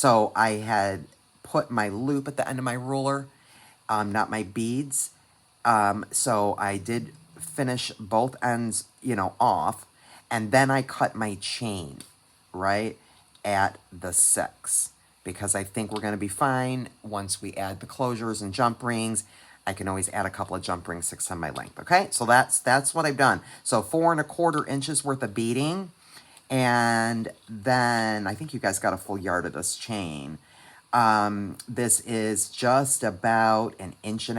So I had put my loop at the end of my ruler, not my beads. So I did finish both ends, you know, off, and then I cut my chain, right, at the 6, because I think we're going to be fine once we add the closures and jump rings. I can always add a couple of jump rings to extend my length, okay? So that's what I've done. So 4¼ inches worth of beading, and then I think you guys got a full yard of this chain. This is just about 1.5 inches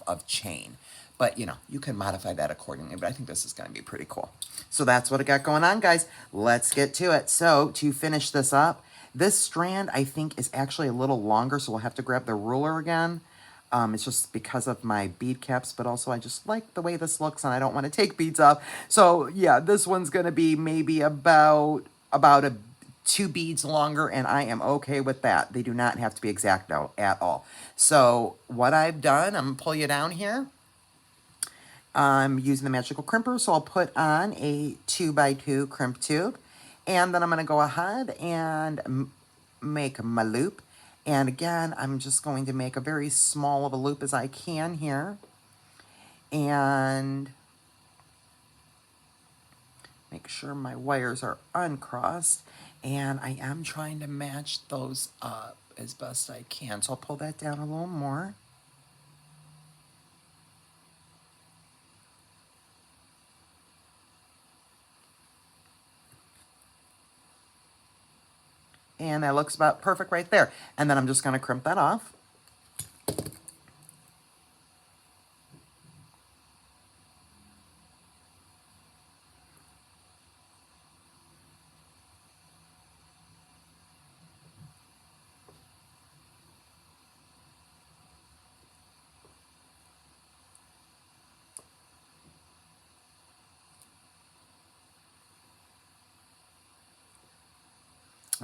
of chain. But, you know, you can modify that accordingly. But I think this is going to be pretty cool. So that's what I got going on, guys. Let's get to it. So to finish this up, this strand, I think, is actually a little longer. So we'll have to grab the ruler again. It's just because of my bead caps, but also I just like the way this looks and I don't want to take beads off. So yeah, this one's going to be maybe about 2 beads longer, and I am okay with that. They do not have to be exact at all. So what I've done, I'm going to pull you down here. I'm using the magical crimper, so I'll put on a 2x2 crimp tube, and then I'm going to go ahead and make my loop. And again, I'm just going to make a very small of a loop as I can here. And make sure my wires are uncrossed. And I am trying to match those up as best I can. So I'll pull that down a little more. And that looks about perfect right there. And then I'm just going to crimp that off.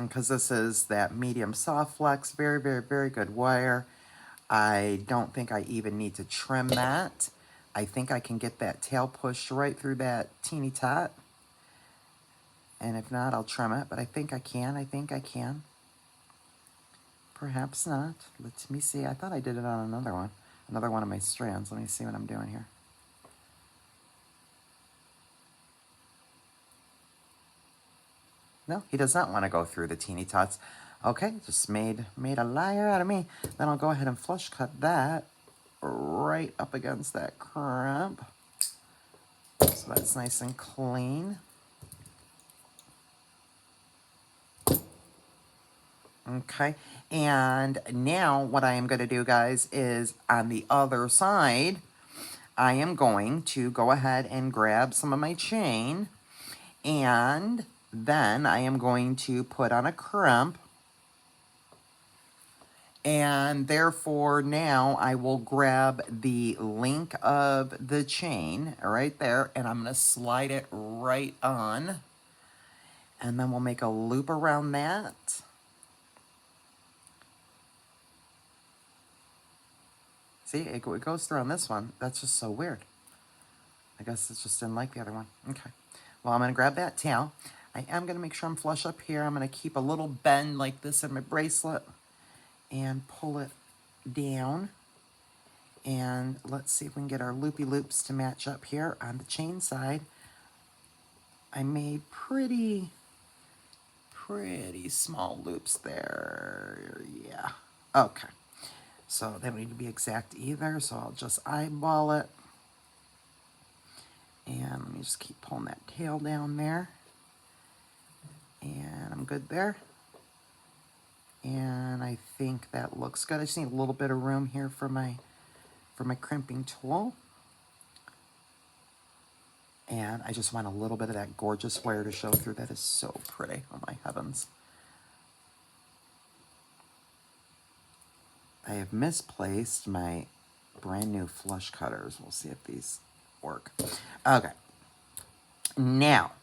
Because this is that medium soft flex, very, very, very good wire. I don't think I even need to trim that. I think I can get that tail pushed right through that teeny tot. And if not, I'll trim it, but I think I can. Perhaps not. Let me see. I thought I did it on another one of my strands. Let me see what I'm doing here. No, he does not want to go through the teeny tots. Okay, just made a liar out of me. Then I'll go ahead and flush cut that right up against that crimp. So that's nice and clean. Okay, and now what I am going to do, guys, is on the other side, I am going to go ahead and grab some of my chain, and then I am going to put on a crimp, and therefore now I will grab the link of the chain right there, and I'm going to slide it right on, and then we'll make a loop around that. See, it goes through on this one. That's just so weird. I guess it just didn't like the other one. Okay. Well, I'm going to grab that tail. I am going to make sure I'm flush up here. I'm going to keep a little bend like this in my bracelet and pull it down. And let's see if we can get our loopy loops to match up here on the chain side. I made pretty small loops there. Yeah. Okay. So they don't need to be exact either, so I'll just eyeball it. And let me just keep pulling that tail down there. And I'm good there. And I think that looks good. I just need a little bit of room here for my crimping tool. And I just want a little bit of that gorgeous wire to show through. That is so pretty. Oh my heavens. I have misplaced my brand new flush cutters. We'll see if these work. Okay. Now,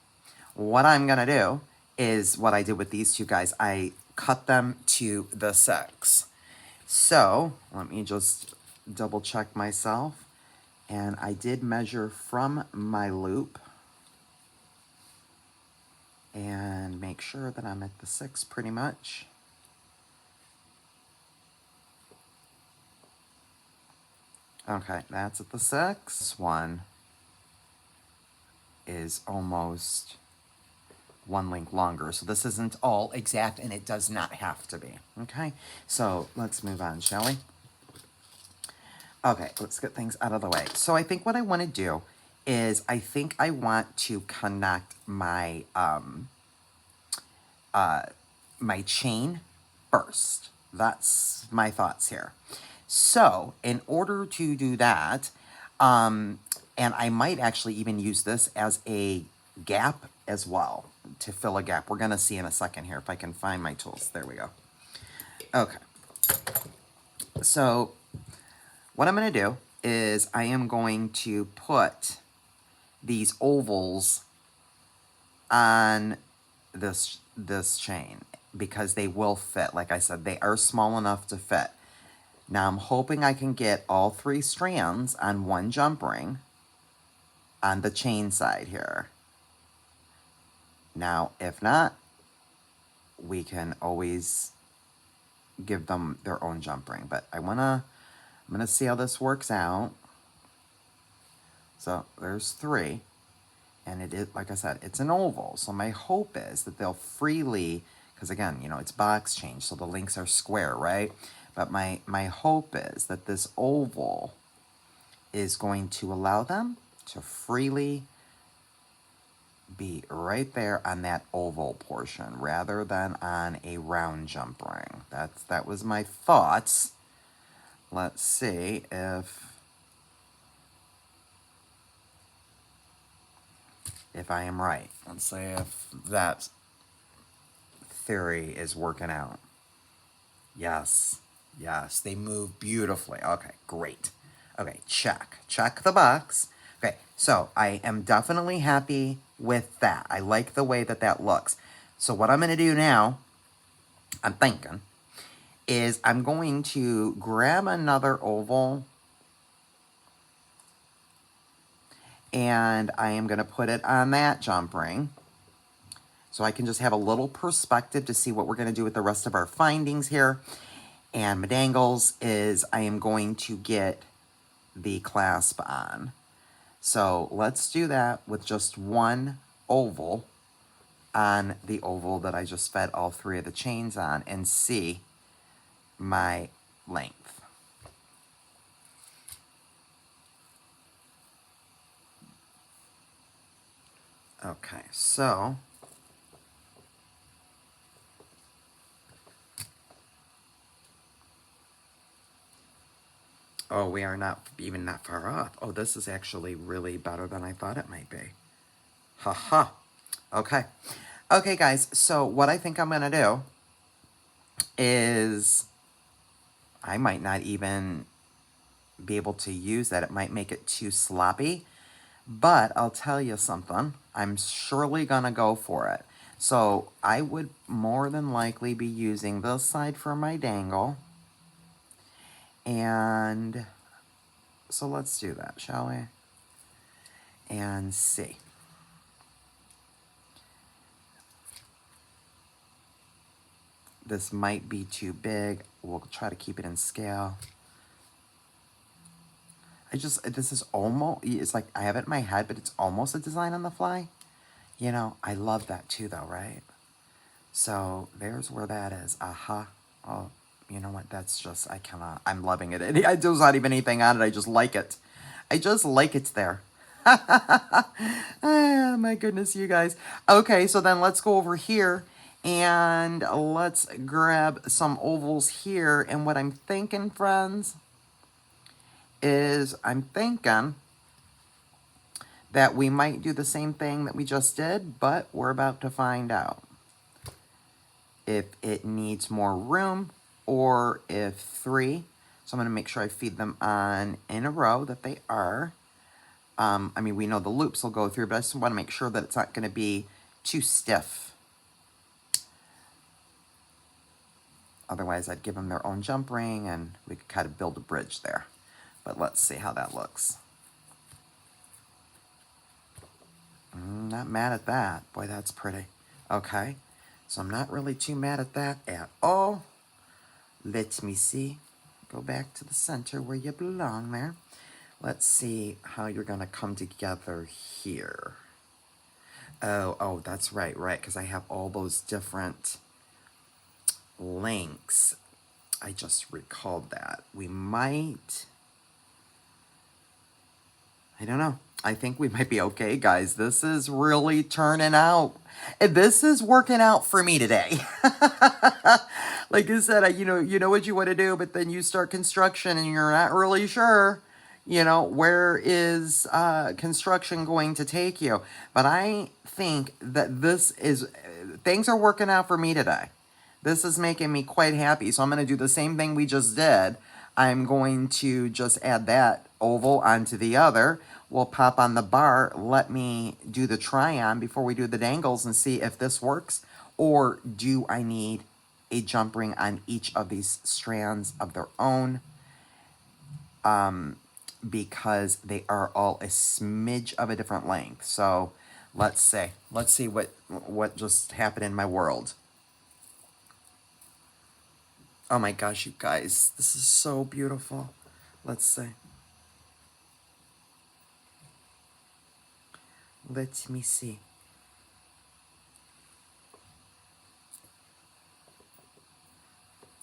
what I'm going to do is what I did with these two guys. I cut them to the 6. So, let me just double check myself. And I did measure from my loop. And make sure that I'm at the 6 pretty much. Okay, that's at the 6. This one is almost 1 link longer, so this isn't all exact, and it does not have to be. Okay, so let's move on, shall we? Okay, let's get things out of the way. So I think what I want to do is I think I want to connect my my chain first. That's my thoughts here. So in order to do that, and I might actually even use this as a gap as well to fill a gap. We're gonna see in a second here if I can find my tools. There we go. Okay. So what I'm gonna do is I am going to put these ovals on this chain because they will fit. Like I said, they are small enough to fit. Now I'm hoping I can get all 3 strands on one jump ring on the chain side here. Now, if not, we can always give them their own jump ring. But I'm gonna see how this works out. So there's 3. And it is, like I said, it's an oval. So my hope is that they'll freely, because again, you know, it's box change, so the links are square, right? But my hope is that this oval is going to allow them to freely be right there on that oval portion rather than on a round jump ring. That was my thoughts. Let's see if I am right. Let's see if that theory is working out. Yes, yes, they move beautifully. Okay, great. Okay, check the box. Okay, so I am definitely happy with that. I like the way that looks. So what I'm gonna do now, I'm thinking, is I'm going to grab another oval and I am gonna put it on that jump ring. So I can just have a little perspective to see what we're gonna do with the rest of our findings here. And my dangles is I am going to get the clasp on. So let's do that with just one oval on the oval that I just fed all 3 of the chains on and see my length. Okay, so oh, we are not even that far off. Oh, this is actually really better than I thought it might be. Ha. Okay. Okay, guys, so what I think I'm going to do is I might not even be able to use that. It might make it too sloppy. But I'll tell you something. I'm surely going to go for it. So I would more than likely be using this side for my dangle. And so let's do that, shall we? And see. This might be too big. We'll try to keep it in scale. This is almost, it's like I have it in my head, but it's almost a design on the fly. You know, I love that too though, right? So there's where that is. Aha. Oh, you know what? That's just, I cannot, I'm loving it. There's not even anything on it. I just like it. I just like it's there. Oh, my goodness, you guys. Okay, so then let's go over here and let's grab some ovals here. And what I'm thinking, friends, is I'm thinking that we might do the same thing that we just did, but we're about to find out if it needs more room or if 3. So I'm going to make sure I feed them on in a row that they are. I mean, we know the loops will go through, but I just want to make sure that it's not going to be too stiff. Otherwise, I'd give them their own jump ring and we could kind of build a bridge there. But let's see how that looks. Not mad at that. Boy, that's pretty. Okay. So I'm not really too mad at that at all. Let me see. Go back to the center where you belong there. Let's see how you're going to come together here. Oh, that's right, because I have all those different links. I just recalled that. We might... I don't know. I think we might be okay, guys. This is really turning out. This is working out for me today. Like I said, you know what you want to do, but then you start construction and you're not really sure, where is construction going to take you. But I think that things are working out for me today. This is making me quite happy. So I'm going to do the same thing we just did. I'm going to just add that oval onto the other. We'll pop on the bar. Let me do the try-on before we do the dangles and see if this works. Or do I need a jump ring on each of these strands of their own? Because they are all a smidge of a different length. So let's see what just happened in my world. Oh my gosh, you guys, this is so beautiful. Let's see. Let me see.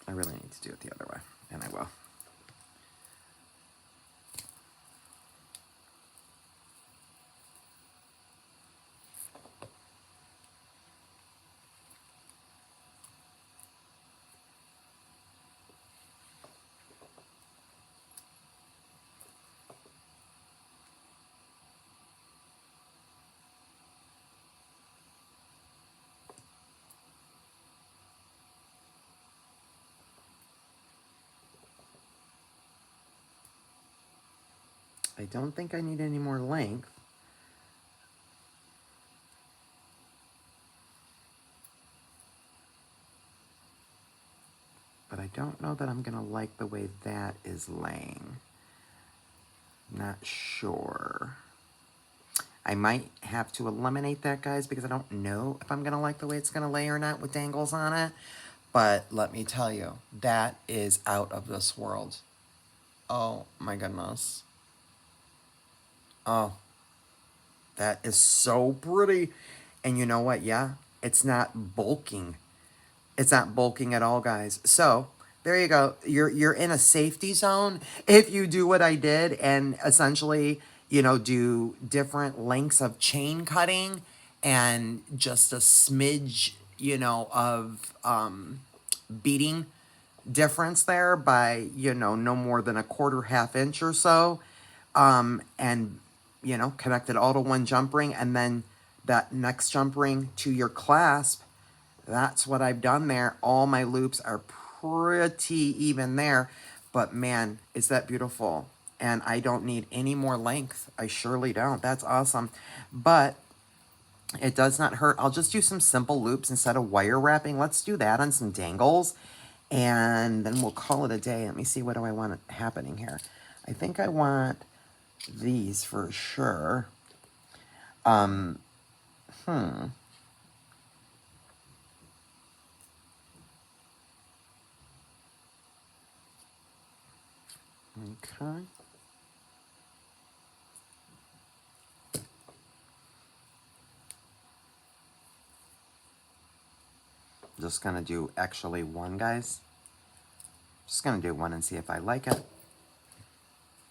I really need to do it the other way, and I will. I don't think I need any more length. But I don't know that I'm going to like the way that is laying. Not sure. I might have to eliminate that, guys, because I don't know if I'm going to like the way it's going to lay or not with dangles on it. But let me tell you, that is out of this world. Oh, my goodness. Oh, that is so pretty. And you know what? Yeah, it's not bulking. It's not bulking at all, guys. So there you go. You're in a safety zone if you do what I did and essentially, do different lengths of chain cutting and just a smidge, of beading difference there by, no more than a quarter, half inch or so. And, connect it all to one jump ring and then that next jump ring to your clasp. That's what I've done there. All my loops are pretty even there. But man, is that beautiful. And I don't need any more length. I surely don't. That's awesome. But it does not hurt. I'll just do some simple loops instead of wire wrapping. Let's do that on some dangles. And then we'll call it a day. Let me see, what do I want happening here? I think I want these for sure. Okay. Just gonna do actually one, guys. Just gonna do one and see if I like it.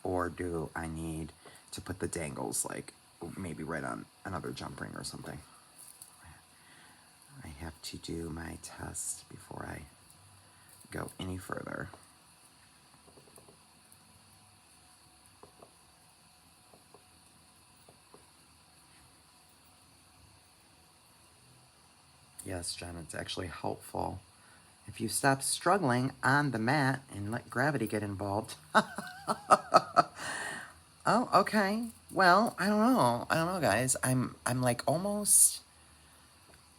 Or do I need to put the dangles like maybe right on another jump ring or something? I have to do my test before I go any further. Yes, Jen, it's actually helpful if you stop struggling on the mat and let gravity get involved. Oh, okay. Well, I don't know, guys. I'm like almost...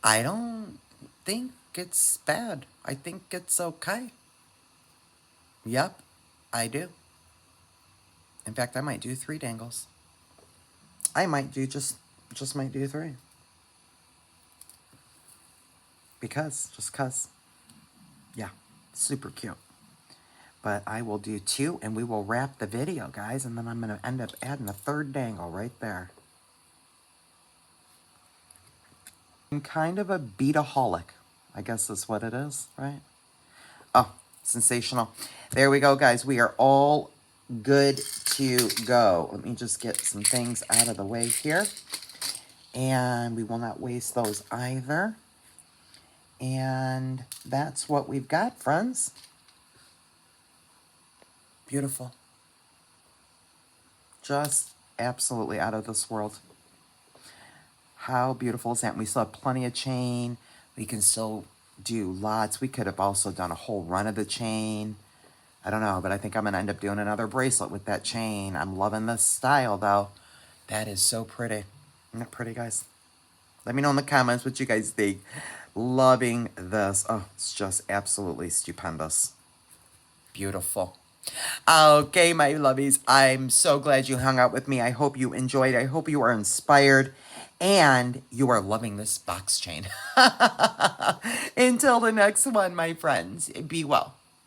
I don't think it's bad. I think it's okay. Yep, I do. In fact, I might do 3 dangles. I might do just might do 3. Just cause. Yeah, super cute. But I will do 2 and we will wrap the video, guys. And then I'm going to end up adding a 3rd dangle right there. I'm kind of a beadaholic. I guess that's what it is, right? Oh, sensational. There we go, guys. We are all good to go. Let me just get some things out of the way here. And we will not waste those either. And that's what we've got, friends. Beautiful. Just absolutely out of this world. How beautiful is that? We still have plenty of chain. We can still do lots. We could have also done a whole run of the chain. I don't know, but I think I'm going to end up doing another bracelet with that chain. I'm loving this style, though. That is so pretty. Isn't that pretty, guys? Let me know in the comments what you guys think. Loving this. Oh, it's just absolutely stupendous. Beautiful. Okay, my lovies. I'm so glad you hung out with me. I hope you enjoyed. I hope you are inspired. And you are loving this box chain. Until the next one, my friends. Be well.